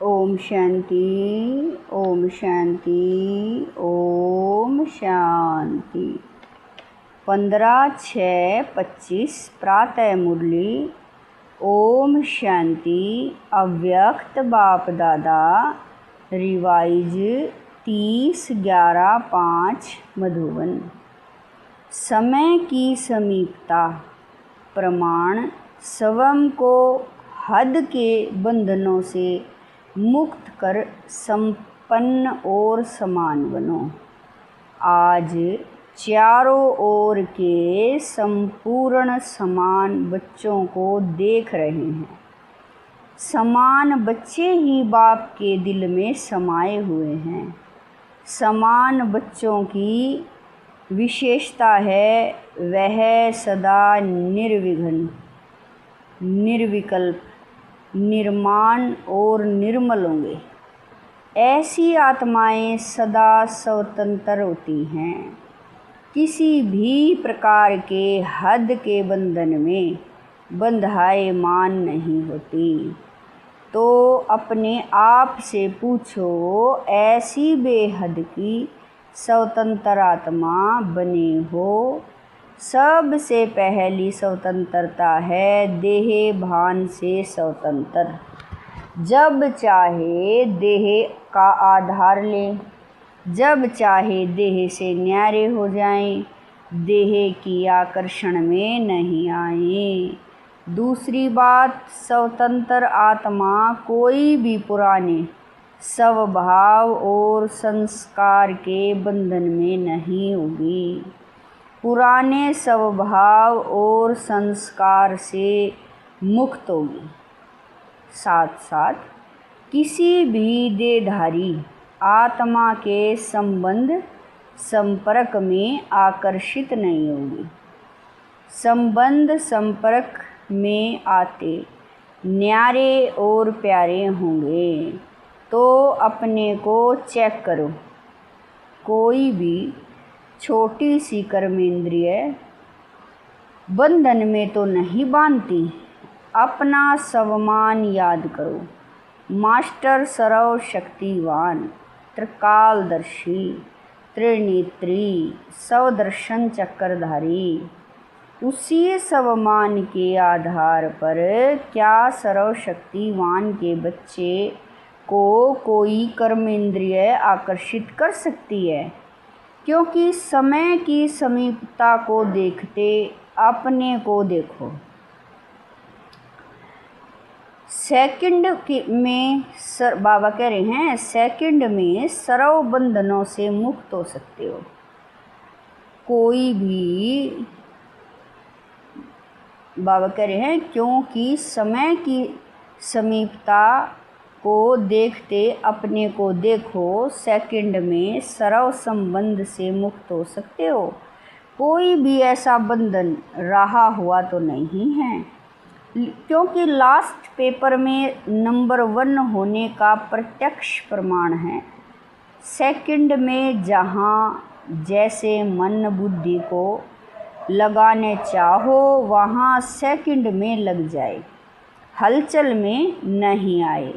ओम शांति, ओम शांति, ओम शांति। 15/6/25 प्रातः मुरली। ओम शांति। अव्यक्त बाप दादा रिवाइज 30/11/5 मधुबन। समय की समीपता प्रमाण स्वयं को हद के बंधनों से मुक्त कर संपन्न और समान बनो। आज चारों ओर के संपूर्ण समान बच्चों को देख रहे हैं। समान बच्चे ही बाप के दिल में समाये हुए हैं। समान बच्चों की विशेषता है वह सदा निर्विघ्न, निर्विकल्प, निर्माण और निर्मल होंगे। ऐसी आत्माएं सदा स्वतंत्र होती हैं, किसी भी प्रकार के हद के बंधन में बंधायमान नहीं होती। तो अपने आप से पूछो, ऐसी बेहद की स्वतंत्र आत्मा बने हो। सबसे पहली स्वतंत्रता है देह भान से स्वतंत्र। जब चाहे देह का आधार लें, जब चाहे देह से न्यारे हो जाएं, देह की आकर्षण में नहीं आए। दूसरी बात, स्वतंत्र आत्मा कोई भी पुराने स्वभाव और संस्कार के बंधन में नहीं होगी। पुराने स्वभाव और संस्कार से मुक्त होगी। साथ साथ किसी भी देहधारी आत्मा के संपर्क में आकर्षित नहीं होगी। संपर्क में आते न्यारे और प्यारे होंगे। तो अपने को चेक करो, कोई भी छोटी सी कर्मेंद्रिय बंधन में तो नहीं बांधती। अपना स्वमान याद करो। मास्टर सर्वशक्तिवान, त्रिकालदर्शी, त्रिनेत्री, स्वदर्शन चक्रधारी, उसी स्वमान के आधार पर क्या सर्वशक्तिवान के बच्चे को कोई कर्मेंद्रिय आकर्षित कर सकती है? क्योंकि समय की समीपता को देखते अपने को देखो। सेकंड में बाबा कह रहे हैं, सेकंड में सर्व बंधनों से मुक्त हो सकते हो। कोई भी बाबा कह रहे हैं, क्योंकि समय की समीपता को देखते अपने को देखो। सेकंड में सर्व संबंध से मुक्त हो सकते हो। कोई भी ऐसा बंधन रहा हुआ तो नहीं है, क्योंकि लास्ट पेपर में नंबर 1 होने का प्रत्यक्ष प्रमाण है। सेकंड में जहाँ जैसे मन बुद्धि को लगाने चाहो वहाँ सेकंड में लग जाए, हलचल में नहीं आए।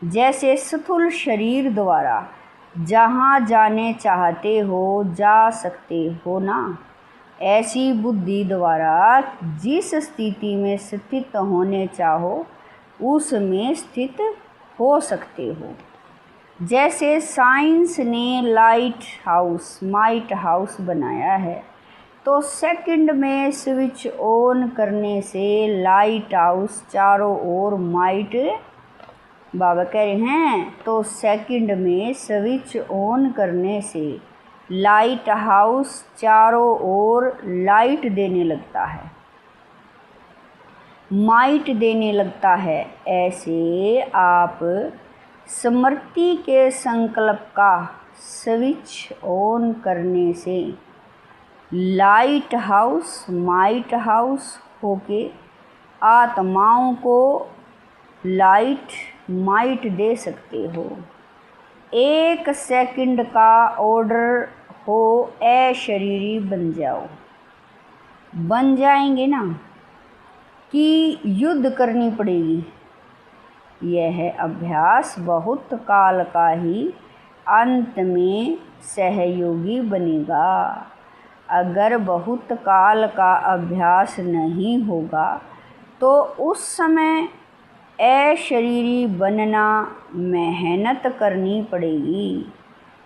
जैसे स्थूल शरीर द्वारा जहाँ जाने चाहते हो जा सकते हो ना, ऐसी बुद्धि द्वारा जिस स्थिति में स्थित होने चाहो उसमें स्थित हो सकते हो। जैसे साइंस ने माइट हाउस बनाया है, तो सेकंड में स्विच ऑन करने से लाइट हाउस चारों ओर माइट, बाबा कह रहे हैं, तो सेकंड में स्विच ऑन करने से लाइट हाउस चारों ओर लाइट देने लगता है, माइट देने लगता है। ऐसे आप स्मृति के संकल्प का स्विच ऑन करने से लाइट हाउस माइट हाउस होके आत्माओं को लाइट माइट दे सकते हो। 1 सेकंड का ऑर्डर हो, ए शरीरी बन जाओ। बन जाएंगे ना कि युद्ध करनी पड़ेगी? यह अभ्यास बहुत काल का ही अंत में सहयोगी बनेगा। अगर बहुत काल का अभ्यास नहीं होगा तो उस समय अशरीरी बनना मेहनत करनी पड़ेगी।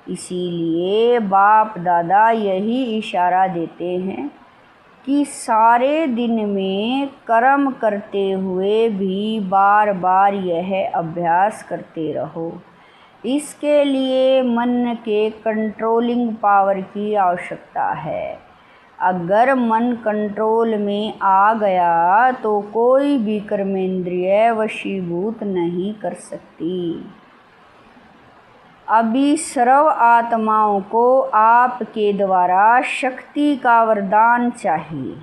इसीलिए बाप दादा यही इशारा देते हैं कि सारे दिन में कर्म करते हुए भी बार बार यह अभ्यास करते रहो। इसके लिए मन के कंट्रोलिंग पावर की आवश्यकता है। अगर मन कंट्रोल में आ गया तो कोई भी कर्मेंद्रिय वशीभूत नहीं कर सकती। अभी सर्व आत्माओं को आपके द्वारा शक्ति का वरदान चाहिए।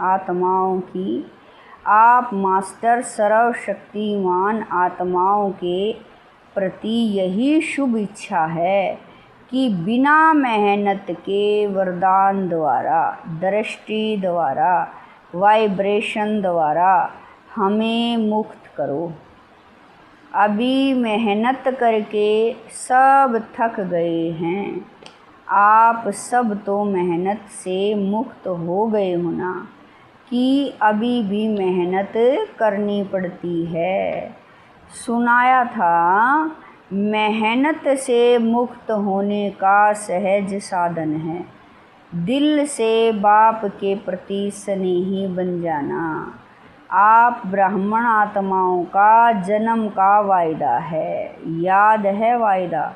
आत्माओं की आप मास्टर सर्वशक्तिमान आत्माओं के प्रति यही शुभ इच्छा है कि बिना मेहनत के वरदान द्वारा, दृष्टि द्वारा, वाइब्रेशन द्वारा हमें मुक्त करो। अभी मेहनत करके सब थक गए हैं। आप सब तो मेहनत से मुक्त हो गए हो ना, कि अभी भी मेहनत करनी पड़ती है। सुनाया था मेहनत से मुक्त होने का सहज साधन है दिल से बाप के प्रति स्नेही बन जाना। आप ब्राह्मण आत्माओं का जन्म का वायदा है, याद है वायदा?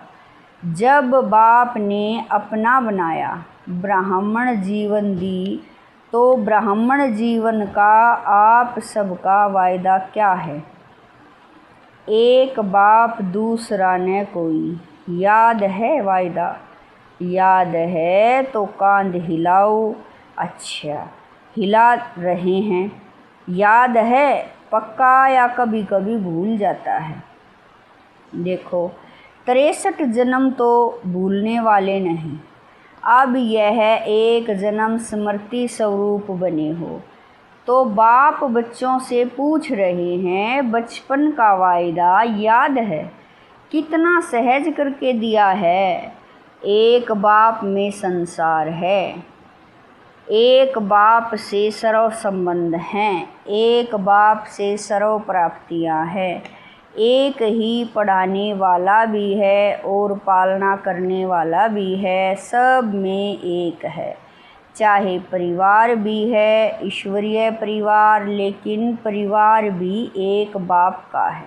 जब बाप ने अपना बनाया, ब्राह्मण जीवन दी, तो ब्राह्मण जीवन का आप सबका वायदा क्या है? एक बाप दूसरा न कोई। याद है वायदा? याद है तो कांध हिलाओ। अच्छा, हिला रहे हैं। याद है पक्का या कभी कभी भूल जाता है? देखो, 63 जन्म तो भूलने वाले नहीं। अब यह एक जन्म स्मृति स्वरूप बने हो तो बाप बच्चों से पूछ रहे हैं, बचपन का वायदा याद है? कितना सहज करके दिया है। एक बाप में संसार है, एक बाप से सर्व संबंध हैं, एक बाप से सर्व प्राप्तियां हैं, एक ही पढ़ाने वाला भी है और पालना करने वाला भी है, सब में एक है। चाहे परिवार भी है, ईश्वरीय परिवार, लेकिन परिवार भी एक बाप का है।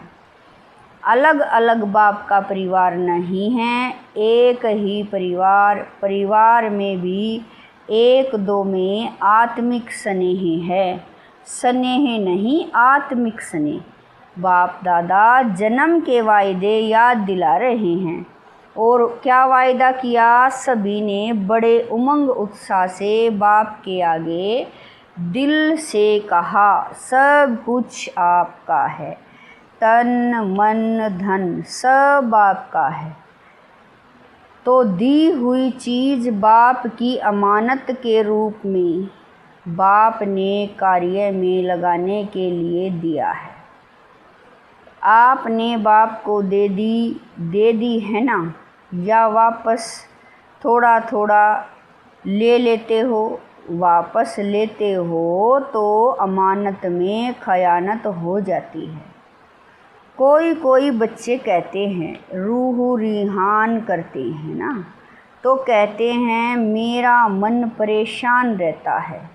अलग अलग बाप का परिवार नहीं है, एक ही परिवार। परिवार में भी एक दो में आत्मिक स्नेह है, स्नेह नहीं आत्मिक स्नेह। बाप दादा जन्म के वायदे याद दिला रहे हैं। और क्या वायदा किया? सभी ने बड़े उमंग उत्साह से बाप के आगे दिल से कहा, सब कुछ आपका है, तन मन धन सब बाप का है। तो दी हुई चीज़ बाप की अमानत के रूप में बाप ने कार्य में लगाने के लिए दिया है। आपने बाप को दे दी है ना? या वापस थोड़ा थोड़ा ले लेते हो? वापस लेते हो तो अमानत में खयानत हो जाती है। कोई बच्चे कहते हैं, रूह रिहान करते हैं ना, तो कहते हैं मेरा मन परेशान रहता है।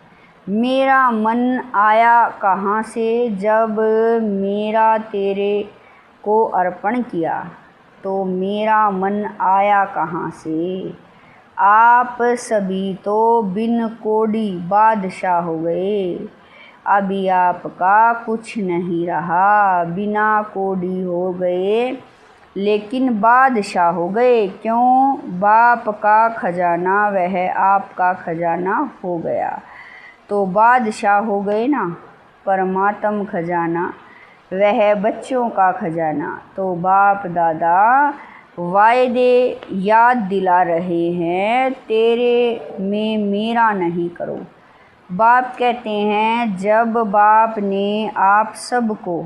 मेरा मन आया कहाँ से? जब मेरा तेरे को अर्पण किया तो मेरा मन आया कहाँ से? आप सभी तो बिन कोड़ी बादशाह हो गए। अभी आपका कुछ नहीं रहा, बिना कोड़ी हो गए, लेकिन बादशाह हो गए। क्यों? बाप का खजाना वह आपका खजाना हो गया, तो बादशाह हो गए ना। परमात्म खजाना वह बच्चों का खजाना। तो बाप दादा वायदे याद दिला रहे हैं, तेरे में मेरा नहीं करो। बाप कहते हैं, जब बाप ने आप सबको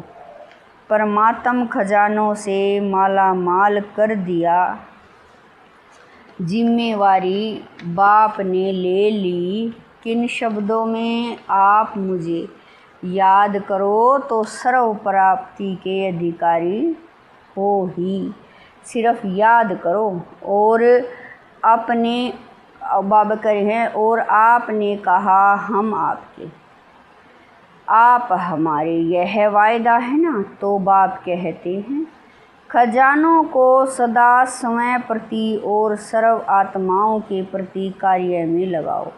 परमात्म खजानों से माला माल कर दिया। जिम्मेवारी बाप ने ले ली। किन शब्दों में आप मुझे याद करो तो सर्व प्राप्ति के अधिकारी हो ही। सिर्फ याद करो और अपने बाबा करे हैं और आपने कहा हम आपके, आप हमारे, यह वायदा है ना। तो बाप कहते हैं खजानों को सदा समय प्रति और सर्व आत्माओं के प्रति कार्य में लगाओ।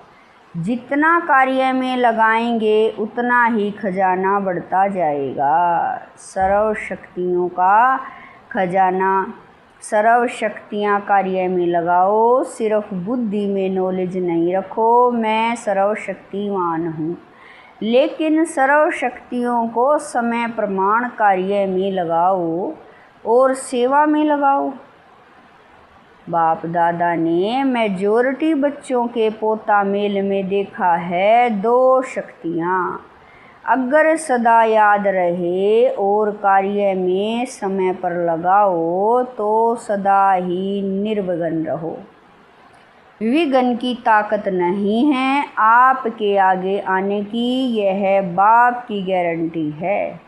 जितना कार्य में लगाएंगे उतना ही खजाना बढ़ता जाएगा। सर्व शक्तियों का खजाना, सर्व शक्तियाँ कार्य में लगाओ। सिर्फ बुद्धि में नॉलेज नहीं रखो मैं सर्वशक्तिमान हूँ, लेकिन सर्व शक्तियों को समय प्रमाण कार्य में लगाओ और सेवा में लगाओ। बाप दादा ने मेजॉरिटी बच्चों के पोता मेल में देखा है 2 शक्तियाँ। अगर सदा याद रहे और कार्य में समय पर लगाओ तो सदा ही निर्विघ्न रहो। विघ्न की ताकत नहीं है आपके आगे आने की, यह बाप की गारंटी है।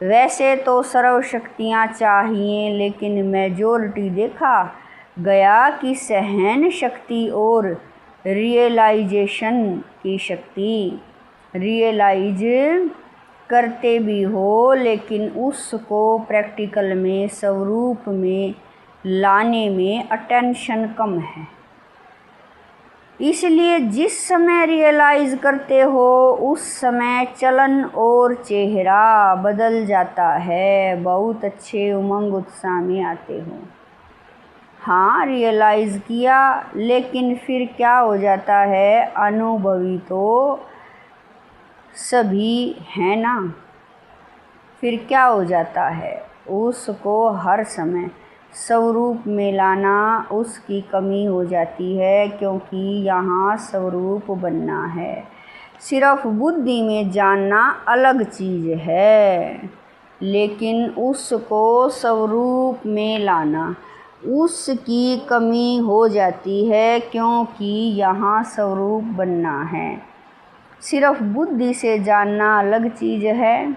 वैसे तो सर्व शक्तियाँ चाहिए, लेकिन मेजॉरिटी देखा गया कि सहन शक्ति और रियलाइजेशन की शक्ति, रियलाइज करते भी हो लेकिन उसको प्रैक्टिकल में स्वरूप में लाने में अटेंशन कम है। इसलिए जिस समय रियलाइज करते हो उस समय चलन और चेहरा बदल जाता है। बहुत अच्छे उमंग उत्साह में आते हो। हाँ, रियलाइज़ किया, लेकिन फिर क्या हो जाता है, अनुभवी तो सभी है ना। फिर क्या हो जाता है, उसको हर समय स्वरूप में लाना उसकी कमी हो जाती है, क्योंकि यहाँ स्वरूप बनना है। सिर्फ बुद्धि में जानना अलग चीज़ है, लेकिन उसको स्वरूप में लाना उसकी कमी हो जाती है, क्योंकि यहाँ स्वरूप बनना है। सिर्फ बुद्धि से जानना अलग चीज़ है,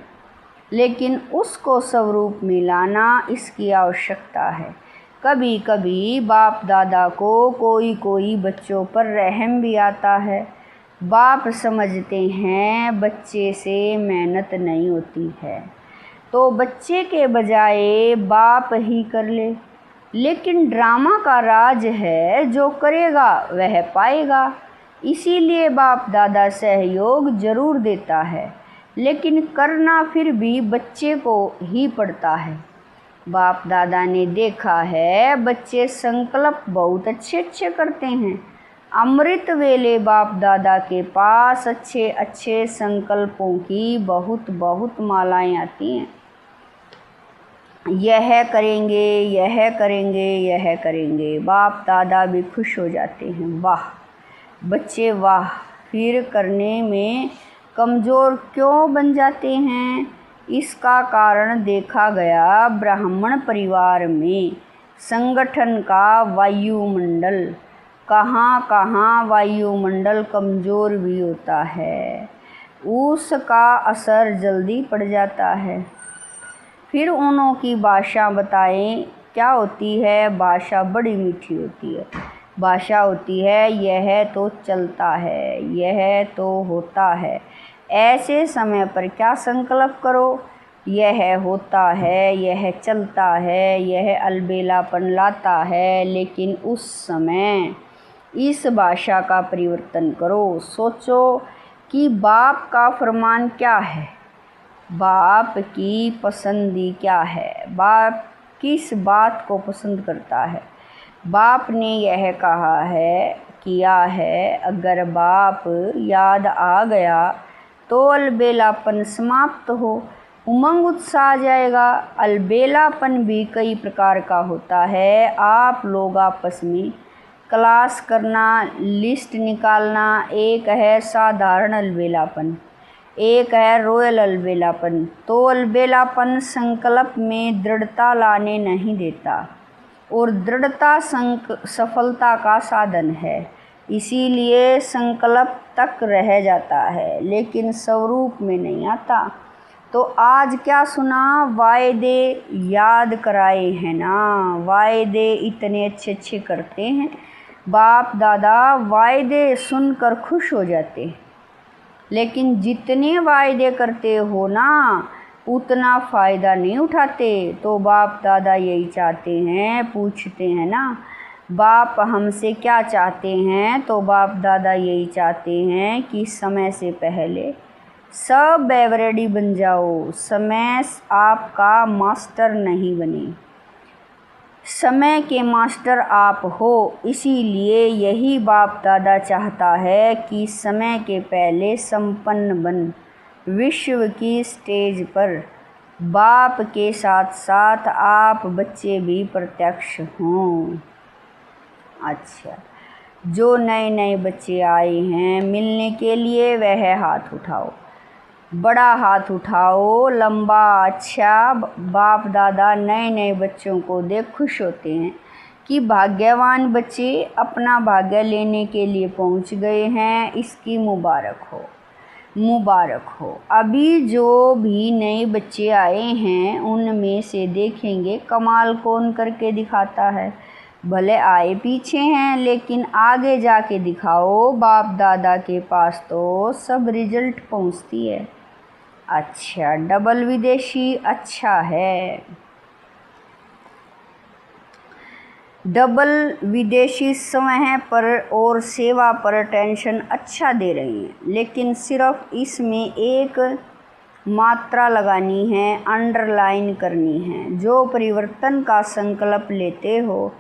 लेकिन उसको स्वरूप में लाना इसकी आवश्यकता है। कभी कभी बाप दादा को कोई बच्चों पर रहम भी आता है। बाप समझते हैं बच्चे से मेहनत नहीं होती है, तो बच्चे के बजाय बाप ही कर ले। लेकिन ड्रामा का राज है, जो करेगा वह पाएगा। इसीलिए बाप दादा सहयोग जरूर देता है, लेकिन करना फिर भी बच्चे को ही पड़ता है। बाप दादा ने देखा है बच्चे संकल्प बहुत अच्छे करते हैं। अमृत वेले बाप दादा के पास अच्छे संकल्पों की बहुत मालाएं आती हैं। यह करेंगे, यह करेंगे, यह करेंगे। बाप दादा भी खुश हो जाते हैं। वाह बच्चे वाह। फिर करने में कमज़ोर क्यों बन जाते हैं? इसका कारण देखा गया ब्राह्मण परिवार में संगठन का वायुमंडल, कहाँ वायुमंडल कमज़ोर भी होता है, उसका असर जल्दी पड़ जाता है। फिर उन्हों की भाषा बताएं क्या होती है। भाषा बड़ी मीठी होती है। भाषा होती है यह तो चलता है, यह तो होता है। ऐसे समय पर क्या संकल्प करो, यह होता है, यह चलता है, यह अलबेलापन लाता है। लेकिन उस समय इस भाषा का परिवर्तन करो। सोचो कि बाप का फरमान क्या है, बाप की पसंदी क्या है, बाप किस बात को पसंद करता है। बाप ने यह कहा है, किया है। अगर बाप याद आ गया तो अलबेलापन समाप्त हो, उमंग उत्साह आ जाएगा। अलबेलापन भी कई प्रकार का होता है। आप लोग आपस में क्लास करना, लिस्ट निकालना एक है साधारण अलबेलापन। एक है रॉयल अलबेलापन। तो अलबेलापन संकल्प में दृढ़ता लाने नहीं देता और दृढ़ता सफलता का साधन है। इसीलिए संकल्प तक रह जाता है लेकिन स्वरूप में नहीं आता। तो आज क्या सुना, वायदे याद कराए हैं ना, वायदे इतने अच्छे अच्छे करते हैं। बाप दादा वायदे सुनकर खुश हो जाते, लेकिन जितने वायदे करते हो ना उतना फ़ायदा नहीं उठाते। तो बाप दादा यही चाहते हैं, पूछते हैं ना बाप हमसे क्या चाहते हैं, तो बाप दादा यही चाहते हैं कि समय से पहले सब बेवरेडी बन जाओ, समय आपका मास्टर नहीं बने। समय के मास्टर आप हो, इसीलिए यही बाप दादा चाहता है कि समय के पहले संपन्न बन विश्व की स्टेज पर बाप के साथ साथ आप बच्चे भी प्रत्यक्ष हों। अच्छा, जो नए नए बच्चे आए हैं मिलने के लिए वह हाथ उठाओ, बड़ा हाथ उठाओ, लंबा। अच्छा, बाप दादा नए नए बच्चों को देख खुश होते हैं कि भाग्यवान बच्चे अपना भाग्य लेने के लिए पहुंच गए हैं, इसकी मुबारक हो, मुबारक हो। अभी जो भी नए बच्चे आए हैं उनमें से देखेंगे कमाल कौन करके दिखाता है। भले आए पीछे हैं लेकिन आगे जाके दिखाओ, बाप दादा के पास तो सब रिजल्ट पहुंचती है। अच्छा, डबल विदेशी अच्छा है, डबल विदेशी समय पर और सेवा पर टेंशन अच्छा दे रही हैं, लेकिन सिर्फ इसमें एक मात्रा लगानी है, अंडरलाइन करनी है। जो परिवर्तन का संकल्प लेते हो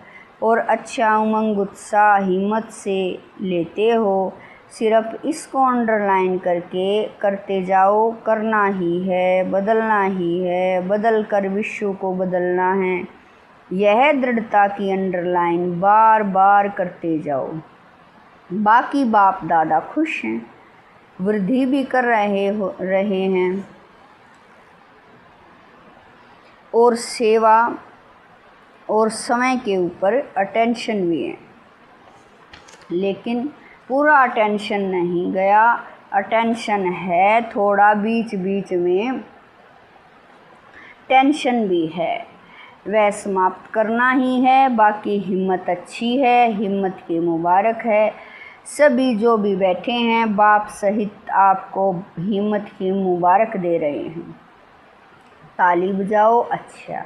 और अच्छा उमंग उत्साह हिम्मत से लेते हो, सिर्फ इसको अंडरलाइन करके करते जाओ। करना ही है, बदलना ही है, बदल कर विश्व को बदलना है। यह दृढ़ता की अंडरलाइन बार बार करते जाओ। बाकी बाप दादा खुश हैं, वृद्धि भी कर रहे हैं और सेवा और समय के ऊपर अटेंशन भी है, लेकिन पूरा अटेंशन नहीं गया, अटेंशन है थोड़ा, बीच बीच में टेंशन भी है, वह समाप्त करना ही है। बाकी हिम्मत अच्छी है, हिम्मत की मुबारक है। सभी जो भी बैठे हैं बाप सहित आपको हिम्मत की मुबारक दे रहे हैं, ताली बजाओ। अच्छा,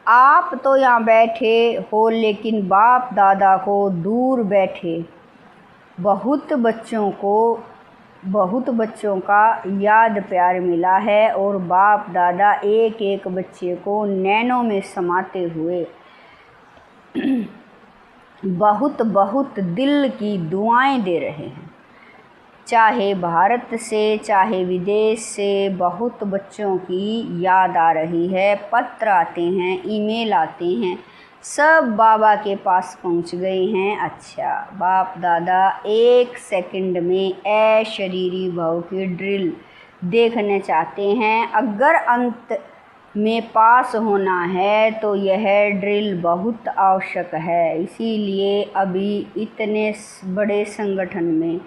आप तो यहाँ बैठे हो लेकिन बाप दादा को दूर बैठे बहुत बच्चों का याद प्यार मिला है और बाप दादा एक एक बच्चे को नैनों में समाते हुए बहुत बहुत दिल की दुआएं दे रहे हैं। चाहे भारत से चाहे विदेश से बहुत बच्चों की याद आ रही है, पत्र आते हैं, ईमेल आते हैं, सब बाबा के पास पहुंच गए हैं। अच्छा, बाप दादा एक सेकंड में अशरीरी भाव की ड्रिल देखना चाहते हैं। अगर अंत में पास होना है तो यह ड्रिल बहुत आवश्यक है। इसीलिए अभी इतने बड़े संगठन में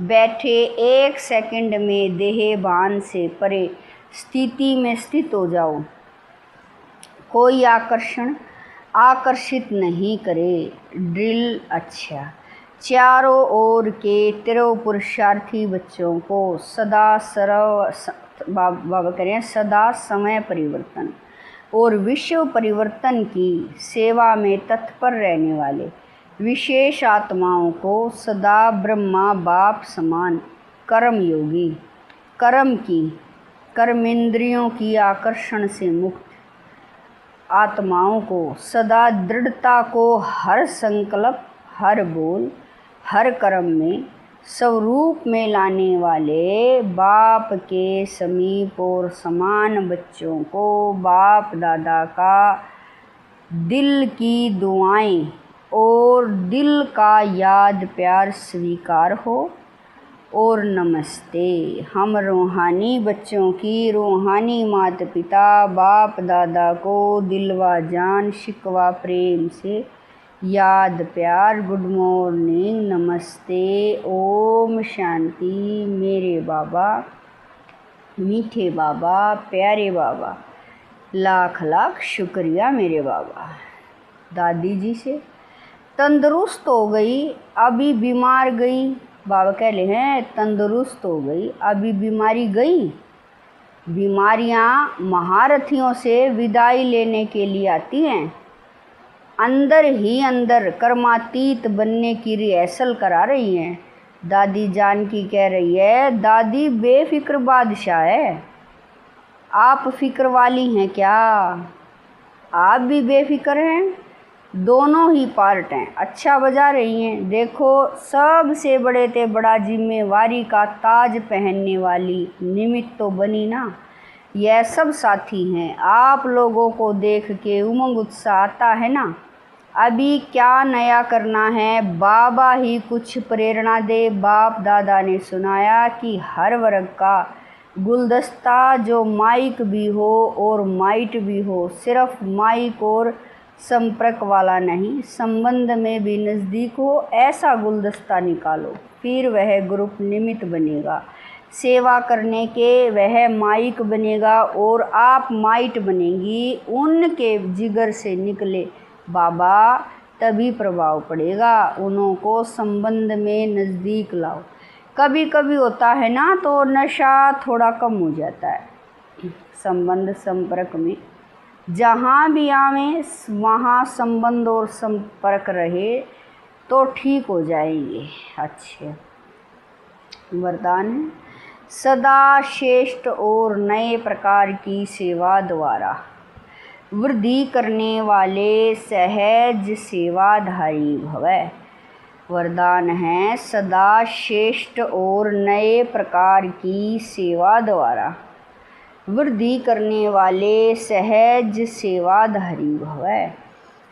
बैठे एक सेकंड में देह भान से परे स्थिति में स्थित हो जाओ। कोई आकर्षित नहीं करे ड्रिल। अच्छा, चारों ओर के 13 पुरुषार्थी बच्चों को बाबा करें सदा समय परिवर्तन और विश्व परिवर्तन की सेवा में तत्पर रहने वाले विशेष आत्माओं को सदा ब्रह्मा बाप समान कर्मयोगी, कर्मेंद्रियों की आकर्षण से मुक्त आत्माओं को सदा दृढ़ता को हर संकल्प, हर बोल, हर कर्म में स्वरूप में लाने वाले बाप के समीप और समान बच्चों को बाप दादा का दिल की दुआएं और दिल का याद प्यार स्वीकार हो और नमस्ते। हम रूहानी बच्चों की रूहानी माता पिता बाप दादा को दिलवा जान शिकवा प्रेम से याद प्यार गुड मॉर्निंग नमस्ते ओम शांति। मेरे बाबा मीठे बाबा प्यारे बाबा, लाख लाख शुक्रिया मेरे बाबा। दादी जी से तंदुरुस्त हो गई अभी बीमार गई। बाबा कह रहे हैं तंदुरुस्त हो गई अभी बीमारी गई। बीमारियां महारथियों से विदाई लेने के लिए आती हैं। अंदर ही अंदर कर्मातीत बनने की रिहर्सल करा रही हैं। दादी जानकी कह रही है दादी बेफिक्र बादशाह है, आप फिक्र वाली हैं क्या? आप भी बेफिक्र हैं। दोनों ही पार्ट हैं, अच्छा बजा रही हैं। देखो सबसे बड़े ते बड़ा जिम्मेवारी का ताज पहनने वाली निमित्त तो बनी ना। यह सब साथी हैं। आप लोगों को देख के उमंग उत्साह आता है ना। अभी क्या नया करना है, बाबा ही कुछ प्रेरणा दे। बाप दादा ने सुनाया कि हर वर्ग का गुलदस्ता जो माइक भी हो और माइट भी हो, सिर्फ माइक और संपर्क वाला नहीं, संबंध में भी नज़दीक हो, ऐसा गुलदस्ता निकालो। फिर वह ग्रुप निमित्त बनेगा सेवा करने के, वह माइक बनेगा और आप माइट बनेंगी। उनके जिगर से निकले बाबा तभी प्रभाव पड़ेगा। उन्हों को संबंध में नज़दीक लाओ। कभी कभी होता है ना तो नशा थोड़ा कम हो जाता है। संबंध संपर्क में जहाँ भी आवें वहाँ संबंध और संपर्क रहे तो ठीक हो जाएंगे। अच्छे वरदान है सदा श्रेष्ठ और नए प्रकार की सेवा द्वारा वृद्धि करने वाले सहज सेवाधारी भवै। वरदान है सदा श्रेष्ठ और नए प्रकार की सेवा द्वारा वृद्धि करने वाले सहज सेवाधारी भवै।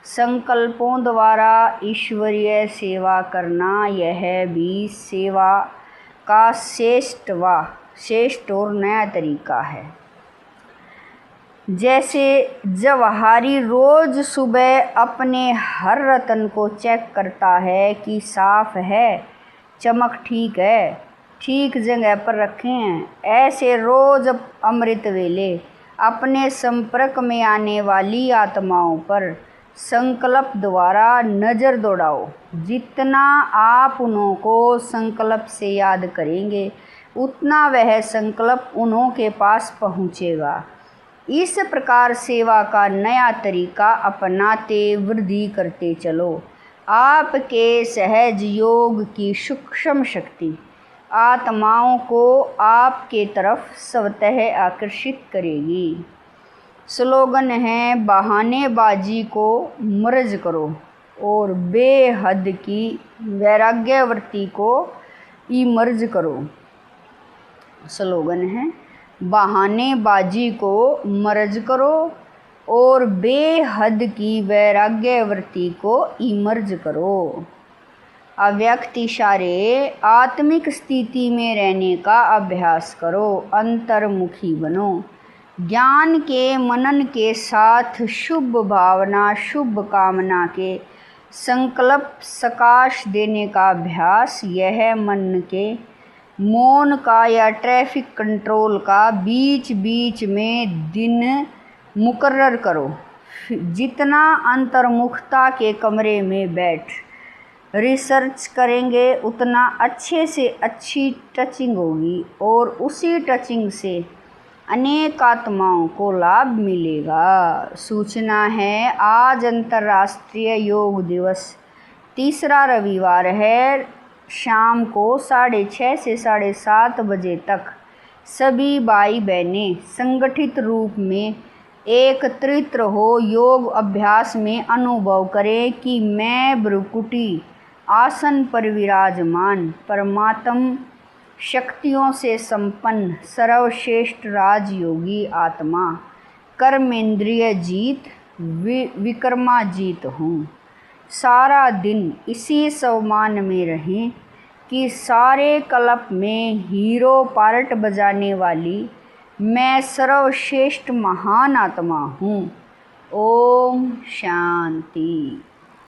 संकल्पों द्वारा ईश्वरीय सेवा करना यह भी सेवा का श्रेष्ठ और नया तरीका है। जैसे जवाहरी रोज सुबह अपने हर रतन को चेक करता है कि साफ है, चमक ठीक है, ठीक जगह पर रखे हैं, ऐसे रोज अमृत वेले अपने संपर्क में आने वाली आत्माओं पर संकल्प द्वारा नज़र दौड़ाओ। जितना आप उन्हों को संकल्प से याद करेंगे उतना वह संकल्प उन्हों के पास पहुँचेगा। इस प्रकार सेवा का नया तरीका अपनाते वृद्धि करते चलो। आपके सहज योग की सूक्ष्म शक्ति आत्माओं को आपके तरफ स्वतः आकर्षित करेगी। स्लोगन है बहानेबाजी को मर्ज करो और बेहद की वैराग्यवृत्ति को इमर्ज करो। स्लोगन है बहानेबाजी को मर्ज करो और बेहद की वैराग्यवृत्ति को इमर्ज करो। अव्यक्त इशारे आत्मिक स्थिति में रहने का अभ्यास करो। अंतर्मुखी बनो। ज्ञान के मनन के साथ शुभ भावना शुभ कामना के संकल्प सकाश देने का अभ्यास। यह मन के मौन का या ट्रैफिक कंट्रोल का बीच बीच में दिन मुकर्रर करो। जितना अंतर्मुखता के कमरे में बैठ रिसर्च करेंगे उतना अच्छे से अच्छी टचिंग होगी और उसी टचिंग से अनेक आत्माओं को लाभ मिलेगा। सूचना है आज अंतर्राष्ट्रीय योग दिवस, तीसरा रविवार है। शाम को 6:30 से 7:30 बजे तक सभी भाई बहनें संगठित रूप में एकत्रित हो योग अभ्यास में अनुभव करें कि मैं भ्रुकुटी आसन पर विराजमान परमात्म शक्तियों से संपन्न सर्वश्रेष्ठ राजयोगी आत्मा कर्मेंद्रिय जीत विकर्मा जीत हूँ। सारा दिन इसी सम्मान में रहें कि सारे कल्प में हीरो पार्ट बजाने वाली मैं सर्वश्रेष्ठ महान आत्मा हूँ। ओम शांति।